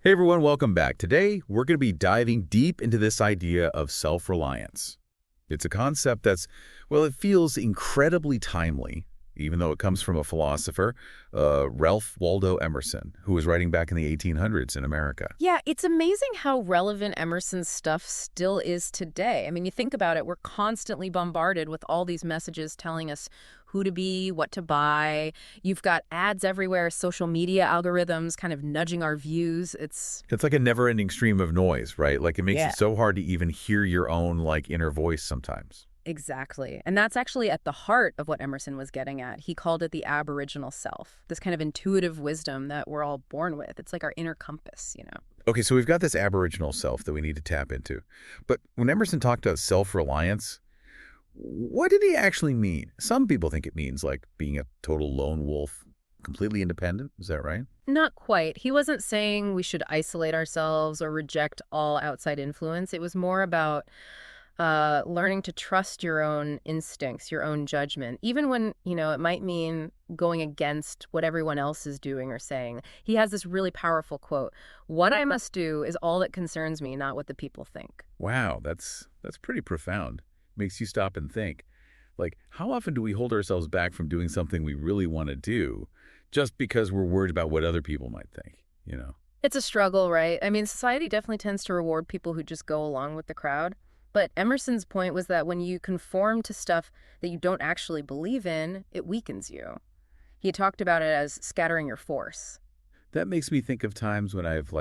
Hey everyone, welcome back. Today, we're going to be diving deep into this idea of self-reliance. It's a concept that's, well, it feels incredibly timely, even though it comes from a philosopher, Ralph Waldo Emerson, who was writing back in the 1800s in America. Yeah, it's amazing how relevant Emerson's stuff still is today. I mean, you think about it, we're constantly bombarded with all these messages telling us who to be, what to buy. You've got ads everywhere, social media algorithms kind of nudging our views. It's like a never-ending stream of noise, right? Like it makes Yeah. it so hard to even hear your own, inner voice sometimes. Exactly. And that's actually at the heart of what Emerson was getting at. He called it the aboriginal self, this kind of intuitive wisdom that we're all born with. It's like our inner compass. Okay, so we've got this aboriginal self that we need to tap into. But when Emerson talked about self-reliance, what did he actually mean? Some people think it means like being a total lone wolf, completely independent. Is that right? Not quite. He wasn't saying we should isolate ourselves or reject all outside influence. It was more about learning to trust your own instincts, your own judgment, even when, it might mean going against what everyone else is doing or saying. He has this really powerful quote, "What I must do is all that concerns me, not what the people think." Wow, that's pretty profound. Makes you stop and think. Like, how often do we hold ourselves back from doing something we really want to do just because we're worried about what other people might think? It's a struggle, right? I mean, society definitely tends to reward people who just go along with the crowd. But Emerson's point was that when you conform to stuff that you don't actually believe in, it weakens you. He talked about it as scattering your force. That makes me think of times when I've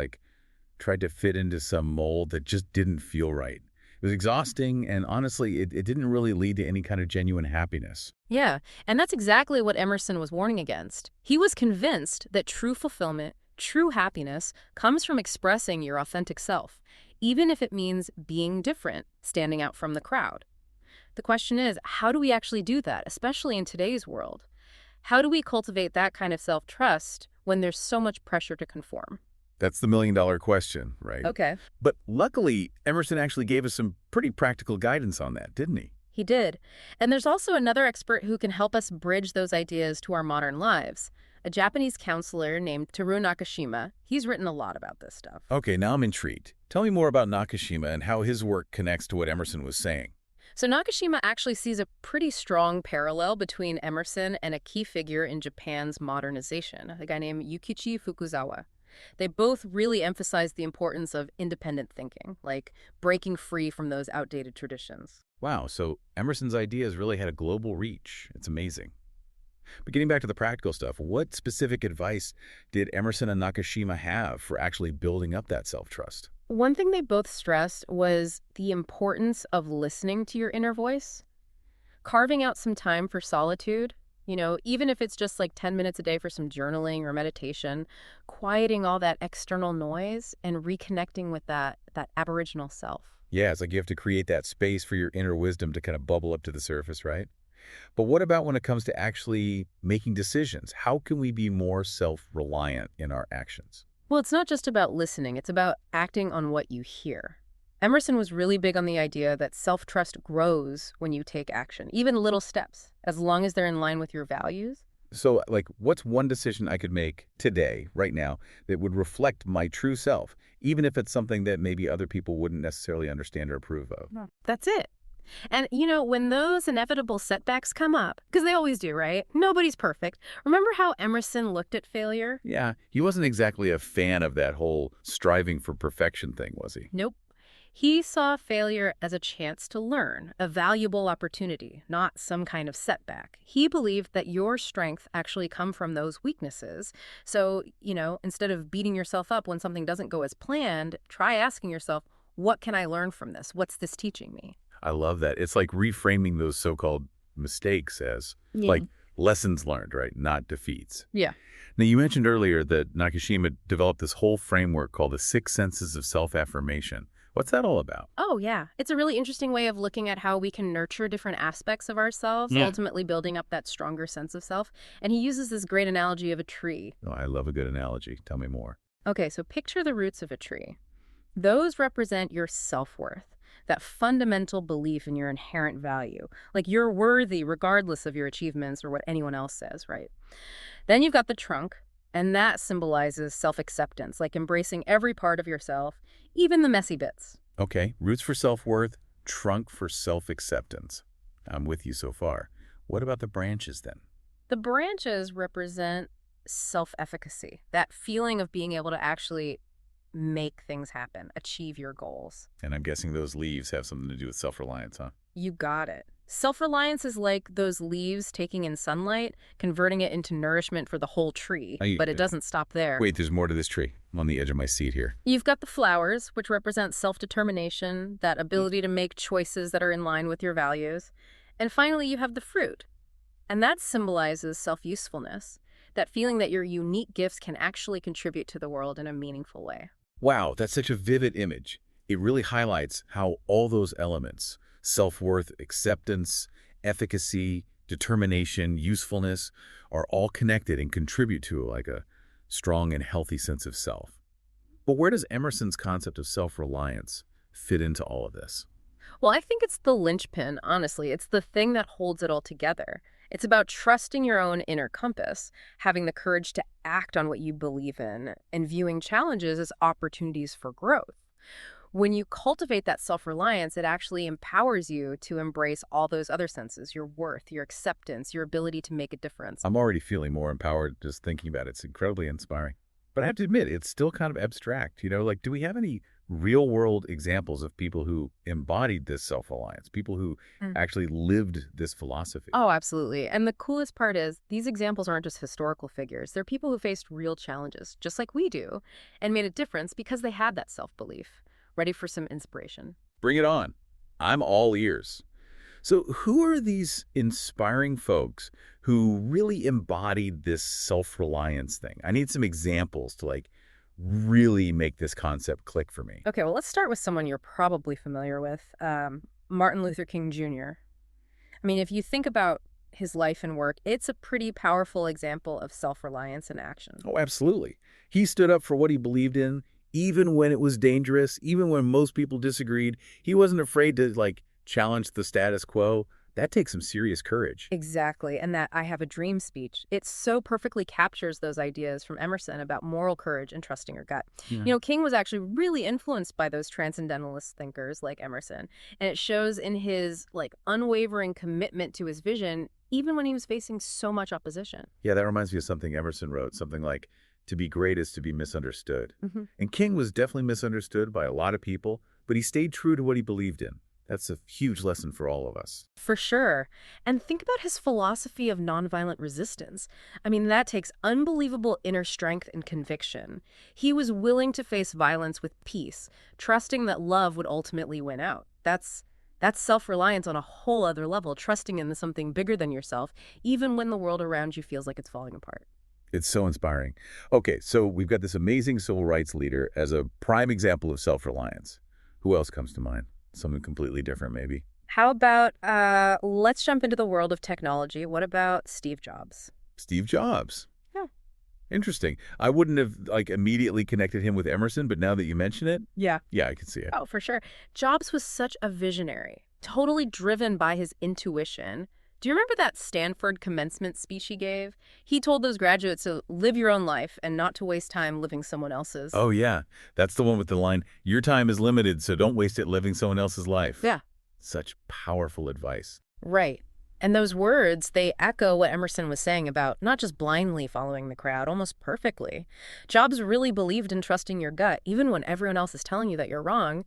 tried to fit into some mold that just didn't feel right. It was exhausting, and honestly, it didn't really lead to any kind of genuine happiness. Yeah, and that's exactly what Emerson was warning against. He was convinced that true fulfillment, true happiness, comes from expressing your authentic self, even if it means being different, standing out from the crowd. The question is, how do we actually do that, especially in today's world? How do we cultivate that kind of self-trust when there's so much pressure to conform? That's the million-dollar question, right? Okay. But luckily, Emerson actually gave us some pretty practical guidance on that, didn't he? He did. And there's also another expert who can help us bridge those ideas to our modern lives. A Japanese counselor named Teru Nakashima. He's written a lot about this stuff. Okay, now I'm intrigued. Tell me more about Nakashima and how his work connects to what Emerson was saying. So Nakashima actually sees a pretty strong parallel between Emerson and a key figure in Japan's modernization, a guy named Yukichi Fukuzawa. They both really emphasize the importance of independent thinking, like breaking free from those outdated traditions. Wow, so Emerson's ideas really had a global reach. It's amazing. But getting back to the practical stuff, what specific advice did Emerson and Nakashima have for actually building up that self-trust? One thing they both stressed was the importance of listening to your inner voice, carving out some time for solitude, even if it's just like 10 minutes a day for some journaling or meditation, quieting all that external noise and reconnecting with that aboriginal self. Yeah, it's like you have to create that space for your inner wisdom to kind of bubble up to the surface, right? But what about when it comes to actually making decisions? How can we be more self-reliant in our actions? Well, it's not just about listening, it's about acting on what you hear. Emerson was really big on the idea that self-trust grows when you take action, even little steps, as long as they're in line with your values. So, what's one decision I could make today, right now, that would reflect my true self, even if it's something that maybe other people wouldn't necessarily understand or approve of? No. That's it. And, when those inevitable setbacks come up, because they always do, right? Nobody's perfect. Remember how Emerson looked at failure? Yeah, he wasn't exactly a fan of that whole striving for perfection thing, was he? Nope. He saw failure as a chance to learn, a valuable opportunity, not some kind of setback. He believed that your strength actually come from those weaknesses. So, instead of beating yourself up when something doesn't go as planned, try asking yourself, what can I learn from this? What's this teaching me? I love that. It's like reframing those so-called mistakes as Yeah. lessons learned, right? Not defeats. Yeah. Now, you mentioned earlier that Nakashima developed this whole framework called the 6 senses of self-affirmation. What's that all about? Oh, yeah. It's a really interesting way of looking at how we can nurture different aspects of ourselves, Yeah. ultimately building up that stronger sense of self. And he uses this great analogy of a tree. Oh, I love a good analogy. Tell me more. Okay, so picture the roots of a tree. Those represent your self-worth, that fundamental belief in your inherent value. Like you're worthy regardless of your achievements or what anyone else says, right? Then you've got the trunk. And that symbolizes self-acceptance, like embracing every part of yourself, even the messy bits. Okay, roots for self-worth, trunk for self-acceptance. I'm with you so far. What about the branches then? The branches represent self-efficacy, that feeling of being able to actually make things happen, achieve your goals. And I'm guessing those leaves have something to do with self-reliance, huh? You got it. Self-reliance is like those leaves taking in sunlight, converting it into nourishment for the whole tree, but it doesn't stop there. Wait, there's more to this tree. I'm on the edge of my seat here. You've got the flowers, which represent self-determination, that ability to make choices that are in line with your values. And finally, you have the fruit. And that symbolizes self-usefulness, that feeling that your unique gifts can actually contribute to the world in a meaningful way. Wow, that's such a vivid image. It really highlights how all those elements, self-worth, acceptance, efficacy, determination, usefulness, are all connected and contribute to like a strong and healthy sense of self. But where does Emerson's concept of self-reliance fit into all of this? Well, I think it's the linchpin, honestly. It's the thing that holds it all together. It's about trusting your own inner compass, having the courage to act on what you believe in, and viewing challenges as opportunities for growth. When you cultivate that self-reliance, it actually empowers you to embrace all those other senses, your worth, your acceptance, your ability to make a difference. I'm already feeling more empowered just thinking about it. It's incredibly inspiring. But I have to admit, it's still kind of abstract. Like, do we have any real-world examples of people who embodied this self-reliance, people who actually lived this philosophy? Oh, absolutely. And the coolest part is these examples aren't just historical figures. They're people who faced real challenges, just like we do, and made a difference because they had that self-belief. Ready for some inspiration? Bring it on. I'm all ears. So who are these inspiring folks who really embodied this self-reliance thing? I need some examples to really make this concept click for me. Okay, well, let's start with someone you're probably familiar with, Martin Luther King Jr. I mean, if you think about his life and work, it's a pretty powerful example of self-reliance in action. Oh, absolutely. He stood up for what he believed in, even when it was dangerous, even when most people disagreed. He wasn't afraid to, challenge the status quo. That takes some serious courage. Exactly. And that I have a dream speech, it so perfectly captures those ideas from Emerson about moral courage and trusting your gut. Yeah. King was actually really influenced by those transcendentalist thinkers like Emerson. And it shows in his unwavering commitment to his vision, even when he was facing so much opposition. Yeah, that reminds me of something Emerson wrote, something like, to be great is to be misunderstood. And King was definitely misunderstood by a lot of people, but he stayed true to what he believed in. That's a huge lesson for all of us. For sure. And think about his philosophy of nonviolent resistance. I mean, that takes unbelievable inner strength and conviction. He was willing to face violence with peace, trusting that love would ultimately win out. That's self-reliance on a whole other level, trusting in something bigger than yourself, even when the world around you feels like it's falling apart. It's so inspiring. Okay, so we've got this amazing civil rights leader as a prime example of self-reliance. Who else comes to mind? Something completely different, maybe. How about, let's jump into the world of technology. What about Steve Jobs? Steve Jobs. Yeah. Interesting. I wouldn't have immediately connected him with Emerson, but now that you mention it, Yeah. yeah, I can see it. Oh, for sure. Jobs was such a visionary, totally driven by his intuition. Do you remember that Stanford commencement speech he gave? He told those graduates to live your own life and not to waste time living someone else's. Oh, yeah. That's the one with the line, your time is limited, so don't waste it living someone else's life. Yeah. Such powerful advice. Right. And those words, they echo what Emerson was saying about not just blindly following the crowd, almost perfectly. Jobs really believed in trusting your gut, even when everyone else is telling you that you're wrong.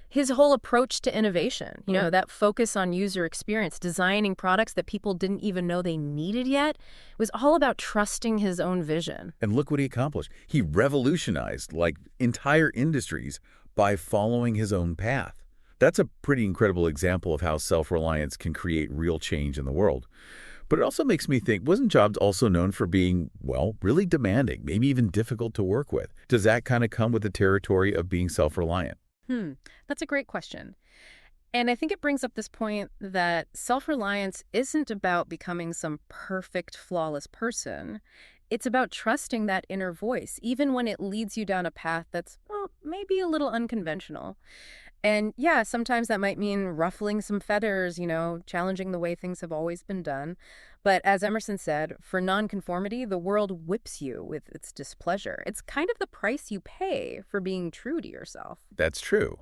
His whole approach to innovation, that focus on user experience, designing products that people didn't even know they needed yet, was all about trusting his own vision. And look what he accomplished. He revolutionized entire industries by following his own path. That's a pretty incredible example of how self-reliance can create real change in the world. But it also makes me think, wasn't Jobs also known for being, really demanding, maybe even difficult to work with? Does that kind of come with the territory of being self-reliant? That's a great question. And I think it brings up this point that self-reliance isn't about becoming some perfect, flawless person. It's about trusting that inner voice, even when it leads you down a path that's, maybe a little unconventional. And yeah, sometimes that might mean ruffling some feathers, challenging the way things have always been done. But as Emerson said, for nonconformity, the world whips you with its displeasure. It's kind of the price you pay for being true to yourself. That's true.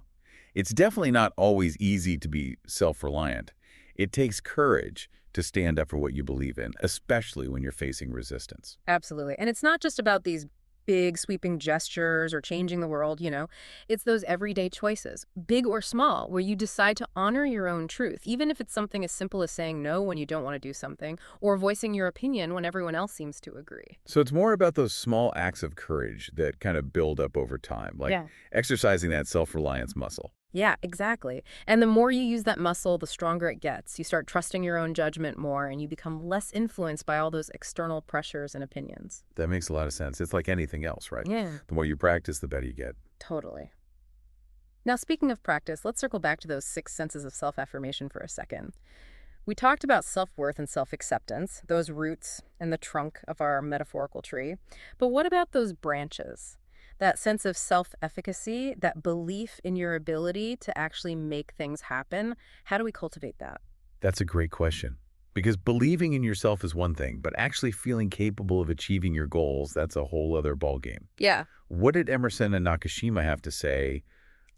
It's definitely not always easy to be self-reliant. It takes courage to stand up for what you believe in, especially when you're facing resistance. Absolutely. And it's not just about these big sweeping gestures or changing the world. It's those everyday choices, big or small, where you decide to honor your own truth, even if it's something as simple as saying no when you don't want to do something or voicing your opinion when everyone else seems to agree. So it's more about those small acts of courage that kind of build up over time, like Yeah. exercising that self-reliance muscle. Yeah, exactly. And the more you use that muscle, the stronger it gets. You start trusting your own judgment more, and you become less influenced by all those external pressures and opinions. That makes a lot of sense. It's like anything else, right? Yeah, The more you practice, the better you get. totally. Now, speaking of practice, let's circle back to those 6 senses of self-affirmation for a second. We talked about self-worth and self-acceptance, those roots and the trunk of our metaphorical tree. But what about those branches? That sense of self-efficacy, that belief in your ability to actually make things happen. How do we cultivate that? That's a great question. Because believing in yourself is one thing, but actually feeling capable of achieving your goals, that's a whole other ballgame. Yeah. What did Emerson and Nakashima have to say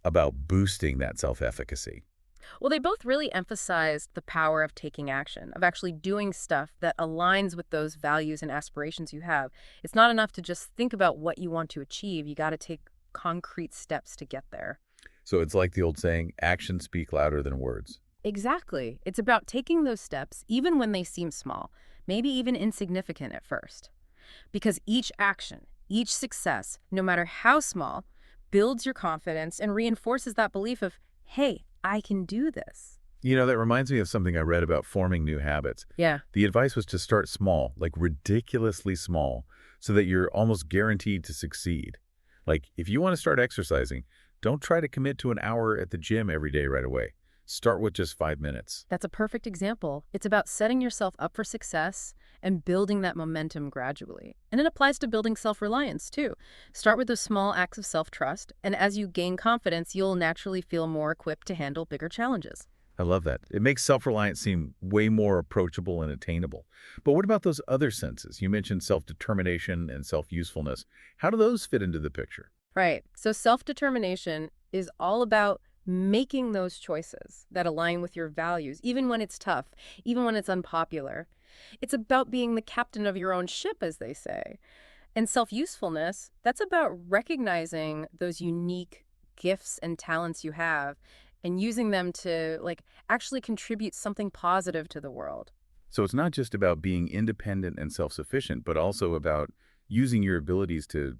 about boosting that self-efficacy? Well, they both really emphasized the power of taking action, of actually doing stuff that aligns with those values and aspirations you have. It's not enough to just think about what you want to achieve. You got to take concrete steps to get there. So it's like the old saying, actions speak louder than words. Exactly. It's about taking those steps, even when they seem small, maybe even insignificant at first. Because each action, each success, no matter how small, builds your confidence and reinforces that belief of, hey, I can do this. That reminds me of something I read about forming new habits. Yeah. The advice was to start small, like ridiculously small, so that you're almost guaranteed to succeed. Like, if you want to start exercising, don't try to commit to an hour at the gym every day right away. Start with just 5 minutes. That's a perfect example. It's about setting yourself up for success and building that momentum gradually. And it applies to building self-reliance, too. Start with those small acts of self-trust, and as you gain confidence, you'll naturally feel more equipped to handle bigger challenges. I love that. It makes self-reliance seem way more approachable and attainable. But what about those other senses? You mentioned self-determination and self-usefulness. How do those fit into the picture? Right. So self-determination is all about making those choices that align with your values, even when it's tough, even when it's unpopular. It's about being the captain of your own ship, as they say. And self-usefulness, that's about recognizing those unique gifts and talents you have and using them to, actually contribute something positive to the world. So it's not just about being independent and self-sufficient, but also about using your abilities to,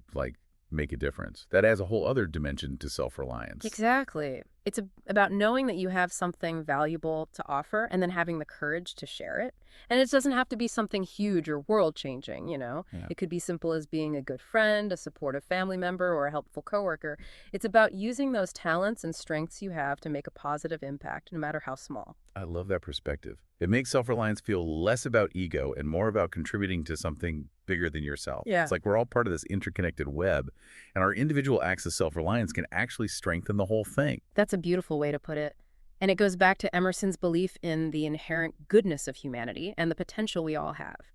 make a difference. That adds a whole other dimension to self-reliance. Exactly. It's about knowing that you have something valuable to offer and then having the courage to share it. And it doesn't have to be something huge or world-changing. Yeah. It could be simple as being a good friend, a supportive family member, or a helpful coworker. It's about using those talents and strengths you have to make a positive impact, no matter how small. I love that perspective. It makes self-reliance feel less about ego and more about contributing to something bigger than yourself. Yeah. It's like we're all part of this interconnected web, and our individual acts of self-reliance can actually strengthen the whole thing. That's a beautiful way to put it. And it goes back to Emerson's belief in the inherent goodness of humanity and the potential we all have.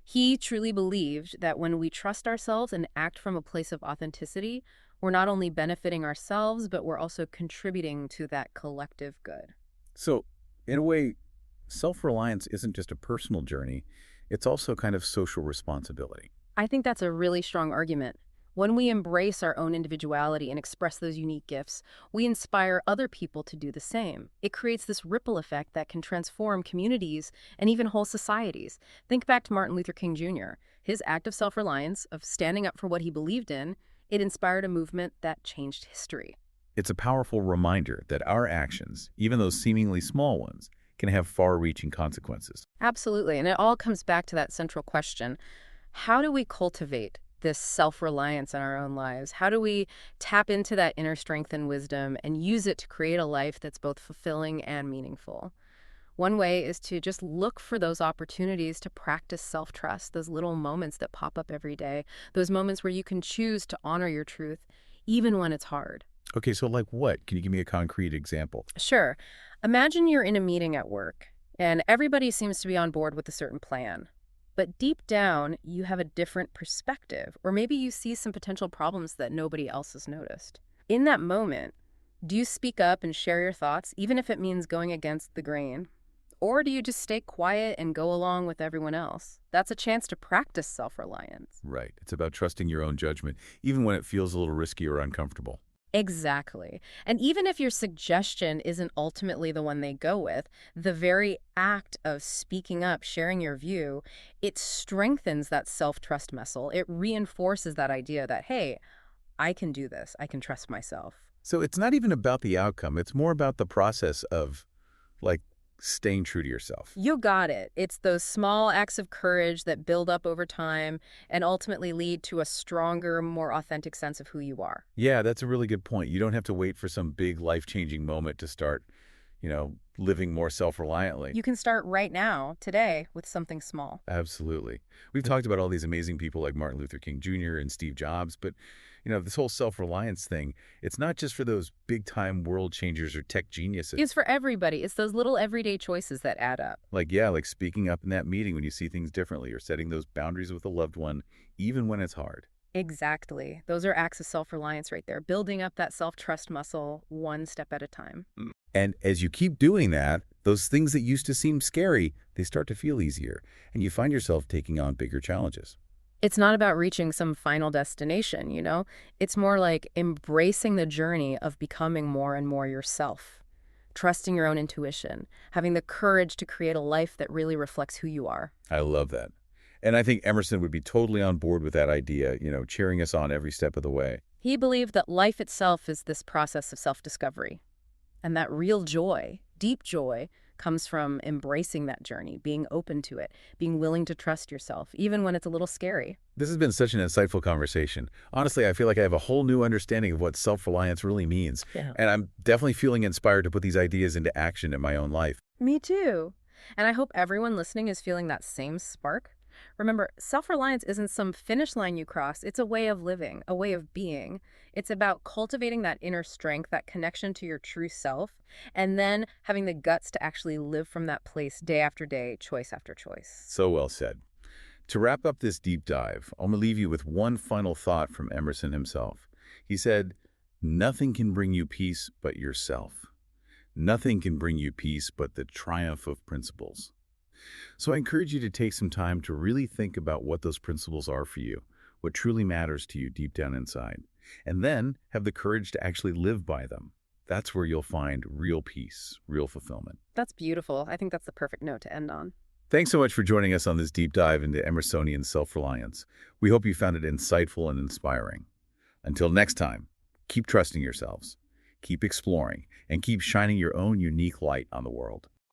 He truly believed that when we trust ourselves and act from a place of authenticity, we're not only benefiting ourselves, but we're also contributing to that collective good. So, in a way, self-reliance isn't just a personal journey, it's also kind of social responsibility. I think that's a really strong argument. When we embrace our own individuality and express those unique gifts, we inspire other people to do the same. It creates this ripple effect that can transform communities and even whole societies. Think back to Martin Luther King Jr. His act of self-reliance, of standing up for what he believed in, it inspired a movement that changed history. It's a powerful reminder that our actions, even those seemingly small ones, can have far-reaching consequences. Absolutely. And it all comes back to that central question. How do we cultivate this self-reliance in our own lives? How do we tap into that inner strength and wisdom and use it to create a life that's both fulfilling and meaningful? One way is to just look for those opportunities to practice self-trust, those little moments that pop up every day, those moments where you can choose to honor your truth, even when it's hard. Okay, so like what? Can you give me a concrete example? Sure. Imagine you're in a meeting at work, and everybody seems to be on board with a certain plan. But deep down, you have a different perspective, or maybe you see some potential problems that nobody else has noticed. In that moment, do you speak up and share your thoughts, even if it means going against the grain? Or do you just stay quiet and go along with everyone else? That's a chance to practice self-reliance. Right. It's about trusting your own judgment, even when it feels a little risky or uncomfortable. Exactly. And even if your suggestion isn't ultimately the one they go with, the very act of speaking up, sharing your view, it strengthens that self-trust muscle. It reinforces that idea that, hey, I can do this. I can trust myself. So it's not even about the outcome. It's more about the process of, like, staying true to yourself. You got it. It's those small acts of courage that build up over time and ultimately lead to a stronger, more authentic sense of who you are. Yeah, that's a really good point. You don't have to wait for some big life-changing moment to start, living more self-reliantly. You can start right now, today, with something small. Absolutely. We've talked about all these amazing people like Martin Luther King Jr. and Steve Jobs, but, this whole self-reliance thing, it's not just for those big-time world changers or tech geniuses. It's for everybody. It's those little everyday choices that add up. Like speaking up in that meeting when you see things differently or setting those boundaries with a loved one, even when it's hard. Exactly. Those are acts of self-reliance right there, building up that self-trust muscle one step at a time. And as you keep doing that, those things that used to seem scary, they start to feel easier, and you find yourself taking on bigger challenges. It's not about reaching some final destination, you know? It's more like embracing the journey of becoming more and more yourself, trusting your own intuition, having the courage to create a life that really reflects who you are. I love that. And I think Emerson would be totally on board with that idea, cheering us on every step of the way. He believed that life itself is this process of self-discovery, and that real joy, deep joy, comes from embracing that journey, being open to it, being willing to trust yourself, even when it's a little scary. This has been such an insightful conversation. Honestly, I feel like I have a whole new understanding of what self-reliance really means. Yeah. And I'm definitely feeling inspired to put these ideas into action in my own life. Me too. And I hope everyone listening is feeling that same spark. Remember, self-reliance isn't some finish line you cross. It's a way of living, a way of being. It's about cultivating that inner strength, that connection to your true self, and then having the guts to actually live from that place day after day, choice after choice. So well said. To wrap up this deep dive, I'm going to leave you with one final thought from Emerson himself. He said, "Nothing can bring you peace but yourself. Nothing can bring you peace but the triumph of principles." So I encourage you to take some time to really think about what those principles are for you, what truly matters to you deep down inside, and then have the courage to actually live by them. That's where you'll find real peace, real fulfillment. That's beautiful. I think that's the perfect note to end on. Thanks so much for joining us on this deep dive into Emersonian self-reliance. We hope you found it insightful and inspiring. Until next time, keep trusting yourselves, keep exploring, and keep shining your own unique light on the world.